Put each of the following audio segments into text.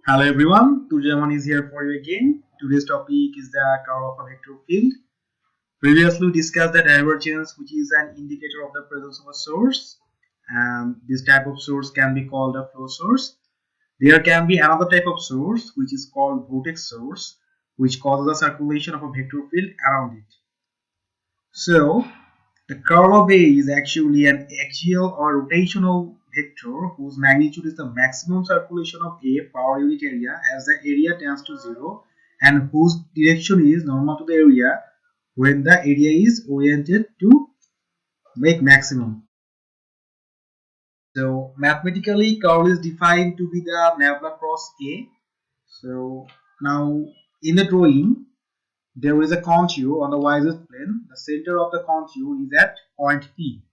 Hello everyone, Turjaman is here for you again. Today's topic is the curl of a vector field. Previously we discussed the divergence, which is an indicator of the presence of a source, and this type of source can be called a flow source. There can be another type of source which is called vortex source, which causes the circulation of a vector field around it. So the curl of A is actually an axial or rotational vector whose magnitude is the maximum circulation of A per unit area as the area tends to 0, and whose direction is normal to the area when the area is oriented to make maximum. So mathematically, curl is defined to be the nabla cross A. So now in the drawing, there is a contour on the y-z plane. The center of the contour is at point P.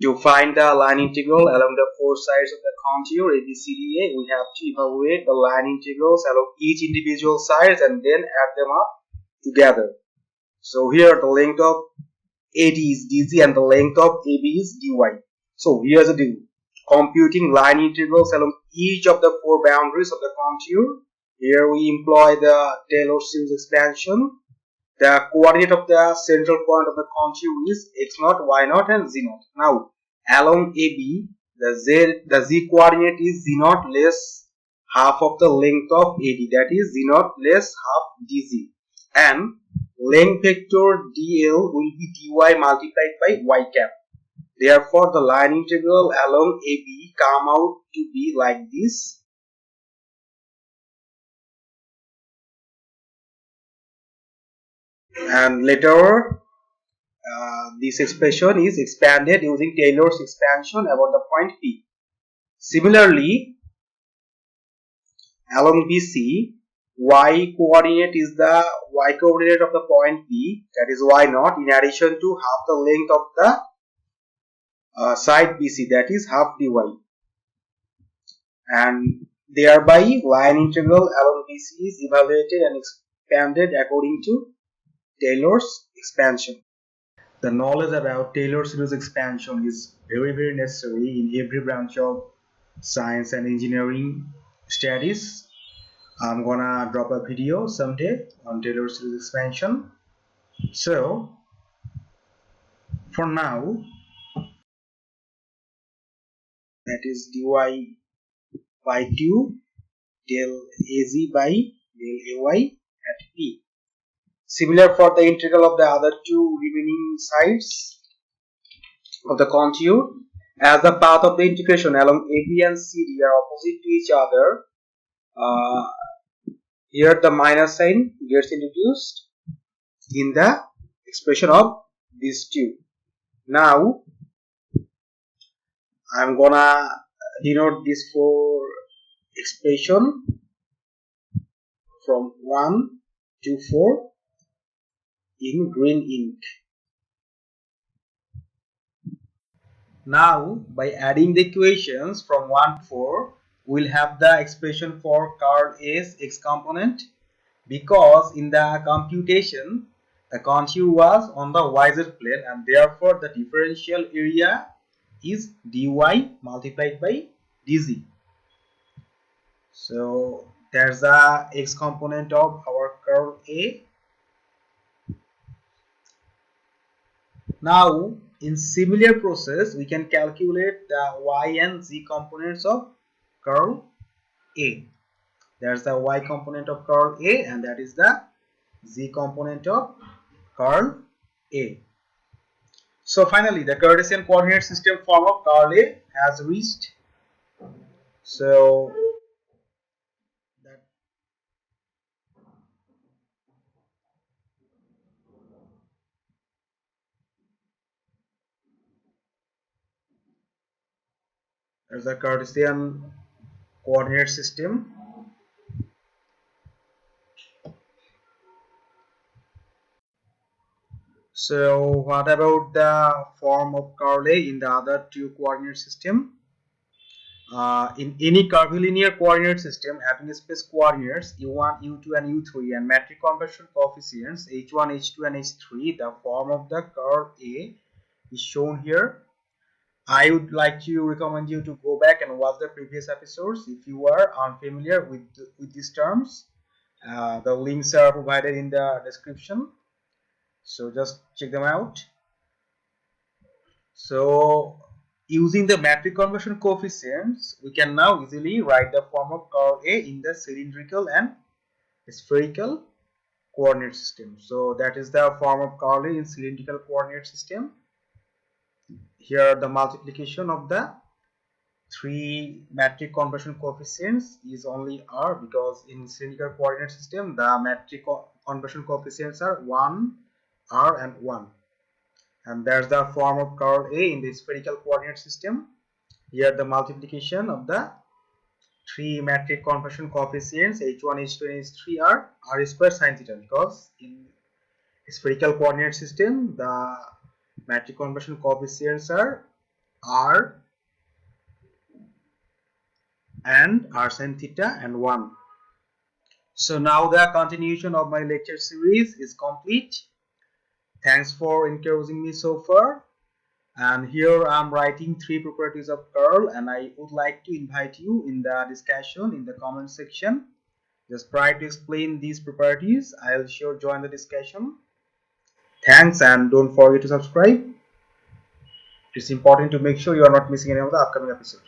To find the line integral along the four sides of the contour ABCDA, we have to evaluate the line integrals along each individual sides and then add them up together. So here the length of AD is dz and the length of AB is dy. So here's the deal. Computing line integrals along each of the four boundaries of the contour. Here we employ the Taylor series expansion. The coordinate of the central point of the contour is x0, y0 and z0. Now along AB, the z coordinate is z0 less half of the length of AD, that is z0 less half dz, and length vector dl will be dy multiplied by y cap. Therefore the line integral along AB come out to be like this. And later this expression is expanded using Taylor's expansion about the point P. Similarly, along BC, y coordinate is the y coordinate of the point P, that is y0, in addition to half the length of the side BC, that is half dy, and thereby line integral along BC is evaluated and expanded according to Taylor's expansion. The knowledge about Taylor series expansion is very necessary in every branch of science and engineering studies. I'm gonna drop a video someday on Taylor series expansion. So for now, that is dy by 2 del az by del ay at p. Similar for the integral of the other two remaining sides of the contour. As the path of the integration along AB and CD are opposite to each other, here the minus sign gets introduced in the expression of these two. Now I'm gonna denote this for expression from 1 to 4 in green ink. Now by adding the equations from 1 to 4, we'll have the expression for curl A's x component, because in the computation the contour was on the yz plane and therefore the differential area is dy multiplied by dz. So there's the x component of our curl A. Now in similar process we can calculate the y and z components of curl A. There's the y component of curl A and that is the z component of curl A. So finally the Cartesian coordinate system form of curl A has reached. So there's a Cartesian coordinate system. So what about the form of curl A in the other two coordinate system? In any curvilinear coordinate system having space coordinates u1, u2 and u3 and metric conversion coefficients h1, h2 and h3, the form of the curl A is shown here. I would like to recommend you to go back and watch the previous episodes if you are unfamiliar with these terms. The links are provided in the description, so just check them out. So using the metric conversion coefficients, we can now easily write the form of curl A in the cylindrical and spherical coordinate system. So that is the form of curl A in cylindrical coordinate system. Here the multiplication of the three metric conversion coefficients is only r, because in cylindrical coordinate system the metric conversion coefficients are 1, r and 1, and that's the form of curl A in the spherical coordinate system. Here the multiplication of the three metric conversion coefficients h1, h2 and h3 are r square sine theta, because in spherical coordinate system the metric conversion coefficients are r and r sine theta and 1. So now the continuation of my lecture series is complete. Thanks for encouraging me so far. And here I'm writing three properties of curl, and I would like to invite you in the discussion in the comment section. Just try to explain these properties. I'll sure join the discussion. Thanks, and don't forget to subscribe. It's important to make sure you are not missing any of the upcoming episodes.